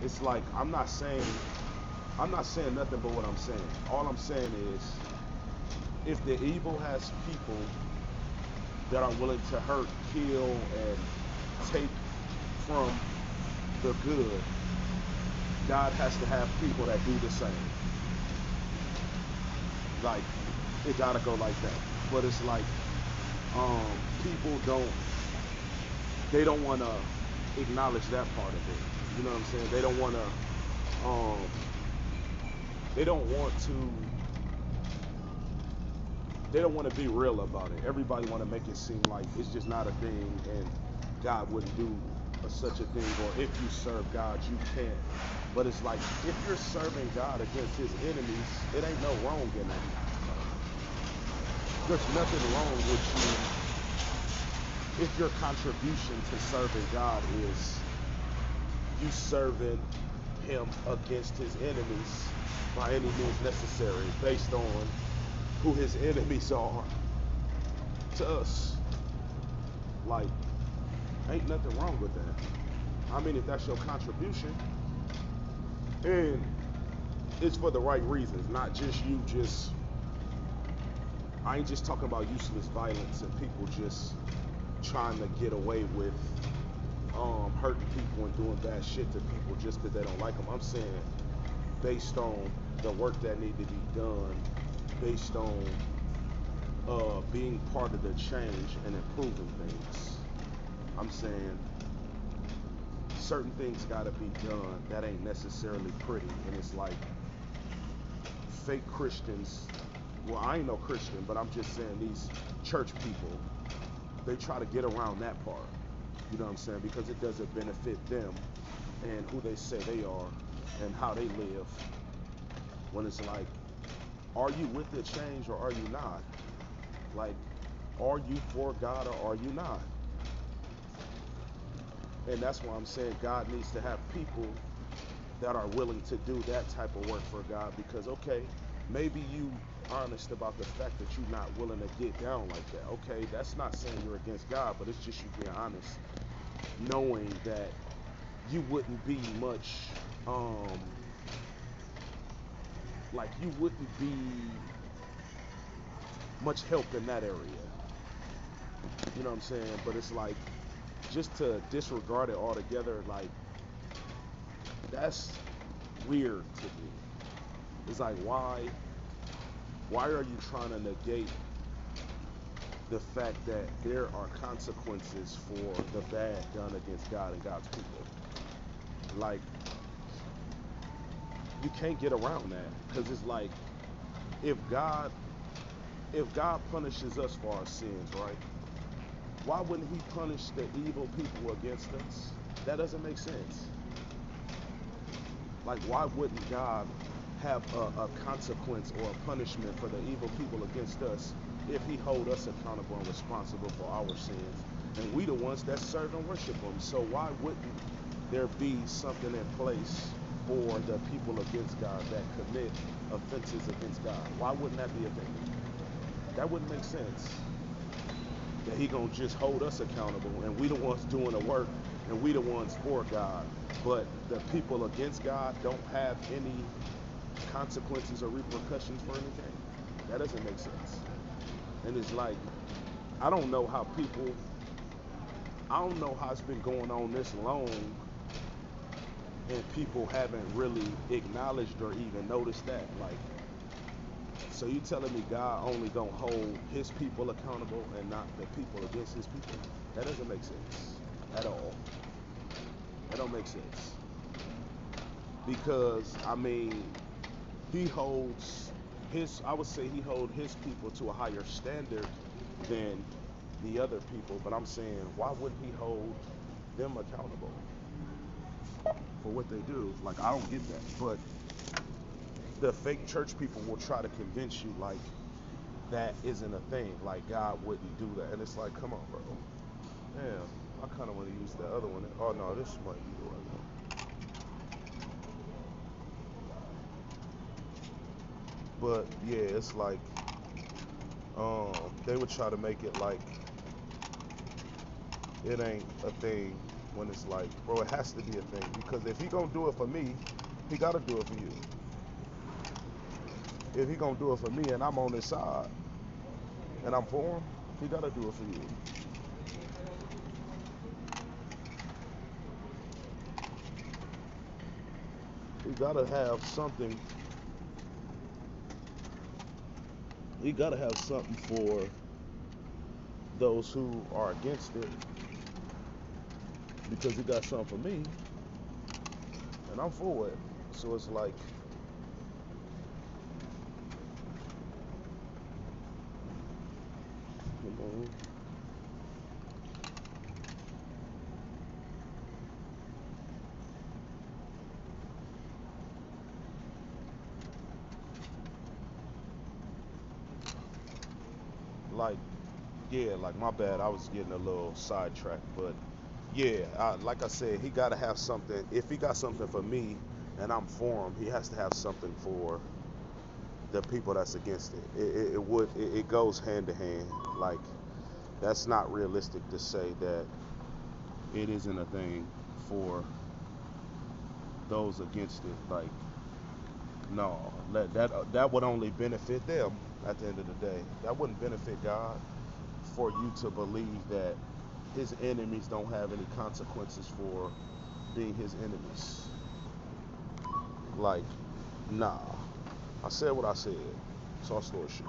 It's like I'm not saying nothing but what I'm saying. All I'm saying is if the evil has people that are willing to hurt, kill, and take from the good, God has to have people that do the same. Like it gotta go like that. But it's like um, people don't want to acknowledge that part of it. You know what I'm saying? Um, they don't want to they don't want to be real about it. Everybody want to make it seem like it's just not a thing, and God wouldn't do such a thing, or if you serve God, you can't. But it's like if you're serving God against His enemies, it ain't no wrong in that. There's nothing wrong with you if your contribution to serving God is you serving Him against His enemies by any means necessary, based on who His enemies are to us. Like, ain't nothing wrong with that. I mean, if that's your contribution, and it's for the right reasons, not just you just. I ain't just talking about useless violence and people just trying to get away with hurting people and doing bad shit to people just because they don't like them. I'm saying based on the work that need to be done, based on being part of the change and improving things. I'm saying certain things got to be done that ain't necessarily pretty, and it's like fake Christians. Well, I ain't no Christian, but I'm just saying these church people, they try to get around that part. You know what I'm saying? Because it doesn't benefit them and who they say they are and how they live. When it's like, are you with the change or are you not? Like, are you for God or are you not? And that's why I'm saying God needs to have people that are willing to do that type of work for God. Because okay, maybe you honest about the fact that you're not willing to get down like that. Okay, that's not saying you're against God, but it's just you being honest, knowing that you wouldn't be much um like you wouldn't be much help in that area. You know what I'm saying? But it's like just to disregard it altogether, like that's weird to me. It's like why are you trying to negate the fact that there are consequences for the bad done against God and God's people? Like you can't get around that because it's like if God if God punishes us for our sins, right? Why wouldn't He punish the evil people against us? That doesn't make sense. Like, why wouldn't God have a consequence or a punishment for the evil people against us if He hold us accountable and responsible for our sins? And we the ones that serve and worship Him. So why wouldn't there be something in place for the people against God that commit offenses against God? Why wouldn't that be a thing? That wouldn't make sense. That He gonna just hold us accountable and we the ones doing the work and we the ones for God. But the people against God don't have any consequences or repercussions for anything. That doesn't make sense. And it's like I I don't know how it's been going on this long and people haven't really acknowledged or even noticed that. Like, so you telling me God only gonna hold His people accountable and not the people against His people? That doesn't make sense at all. That don't make sense because I mean He holds I would say He holds His people to a higher standard than the other people. But I'm saying why wouldn't He hold them accountable for what they do? Like I don't get that. But the fake church people will try to convince you like that isn't a thing. Like God wouldn't do that, and it's like, come on, bro. Damn, I kind of want to use the other one. Oh no, this might be the right one. But yeah, it's like they would try to make it like it ain't a thing. when it's like, bro, it has to be a thing. Because if he gonna do it for me, he gotta do it for you. If he gonna do it for me and I'm on his side and I'm for him, he gotta do it for you. He gotta have something. He gotta have something for those who are against it, because he got something for me and I'm for it. So it's like, you know, like, yeah, like my bad, I was getting a little sidetracked, but yeah, like I said, he got to have something. If he got something for me and I'm for him, he has to have something for the people that's against it. It goes hand to hand. Like, that's not realistic to say that it isn't a thing for those against it. Like, no, that would only benefit them at the end of the day. That wouldn't benefit God for you to believe that his enemies don't have any consequences for being his enemies. Like, nah. I said what I said. It's all story shit.